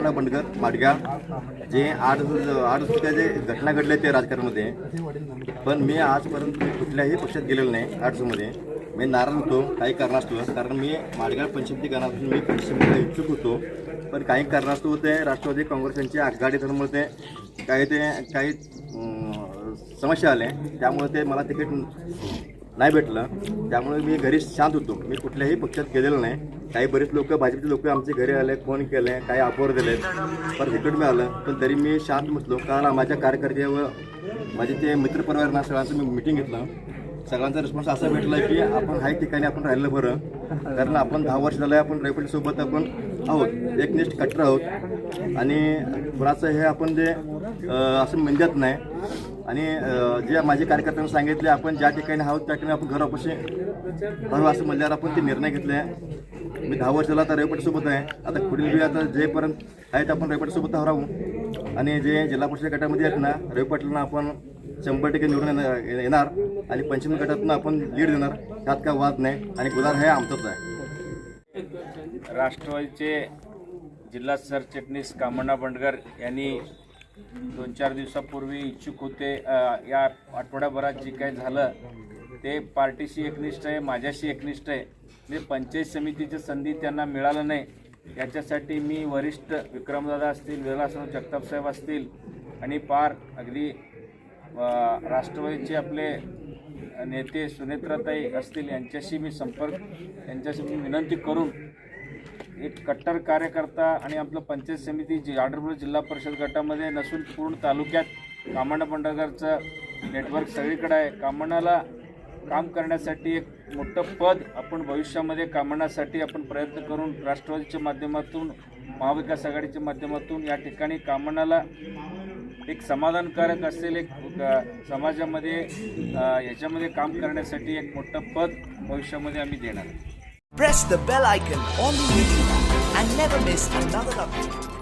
कामना बंडगर माडगाव जे आठ जे घटना घडल्या ते राजकारणामध्ये, पण मी आजपर्यंत कुठल्याही पक्षात गेलेलो नाही. आठसूमध्ये मी नाराज होतो काही कारणास्तव, कारण मी माडगाव पंचायती गणापासून मी पंचमीला इच्छुक होतो, पण काही कारणास्तव ते राष्ट्रवादी काँग्रेस यांची आघाडी धर्मामुळे काही समस्या आल्या, त्यामुळे ते मला तिकीट नाही भेटलं. त्यामुळे मी घरी शांत होतो, मी कुठल्याही पक्षात गेलेलो नाही. काही बरेच लोक भाजपचे लोक आमचे घरी आले, फोन केले, काही ऑफर दिले, पण तिकीट मिळालं, पण तरी मी शांत बसलो. कारण माझ्या कार्यकर्ते व माझे ते मित्रपरिवारांना सगळ्यांचं मी मिटिंग घेतलं. सगळ्यांचा रिस्पॉन्स असा भेटला की आपण ह्या ठिकाणी आपण राहिलं बरं, कारण आपण 10 वर्ष झालं आपण रायपेठसोबत आपण आहोत, एकनिष्ठ कट्टर आहोत आणि कुणाचं हे आपण जे असं म्हणत नाही. आणि जे माझे कार्यकर्त्यांना सांगितले आपण ज्या ठिकाणी आहोत त्या ठिकाणी आपण घरापाशी राहू असं म्हणल्यावर आपण ते निर्णय घेतले. मी 10 वर्षाला आता रायपेठसोबत आहे, आता पुढील वेळी आता जेपर्यंत आहेत आपण रायपेठसोबत राहू. आणि जे जिल्हा परिषद गटामध्ये आहेत ना, रायपेठला आपण 100% निवडून येणार आणि पंचमी गटातून आपण लीड देणार, त्यात काय वाद नाही. आणि गुलाल हे आमचाच आहे. राष्ट्रवादीचे जिल्हा सरचिटणीस कामण्णा बंडगर यांनी 2-4 दिवसापूर्वी इच्छुक होते. या आठवड्याभरात जे काही झालं ते पार्टीशी एकनिष्ठ आहे, माझ्याशी एकनिष्ठ आहे. म्हणजे पंचायत समितीची संधी त्यांना मिळालं नाही, याच्यासाठी मी वरिष्ठ विक्रमदादा असतील, विलासराव जगतापसाहेब असतील आणि पार अगदी राष्ट्रवादीचे आपले नेते सुनेत्राताई असतील यांच्याशी मी विनंती करून एक कट्टर कार्यकर्ता आणि आपलं पंचायत समिती आढळपूर जिल्हा परिषद गटामध्ये नसून पूर्ण तालुक्यात कामण्णा बंडगरचं नेटवर्क सगळीकडे आहे. कामण्णाला काम करण्यासाठी एक मोठं पद आपण भविष्यामध्ये कामण्यासाठी आपण प्रयत्न करून राष्ट्रवादीच्या माध्यमातून, महाविकास आघाडीच्या माध्यमातून या ठिकाणी कामण्याला एक समाधानकारक असेल एक समाजामध्ये याच्यामध्ये काम करण्यासाठी एक मोठं पद भविष्यामध्ये आम्ही देणार. Press the bell icon on the video and never miss another update.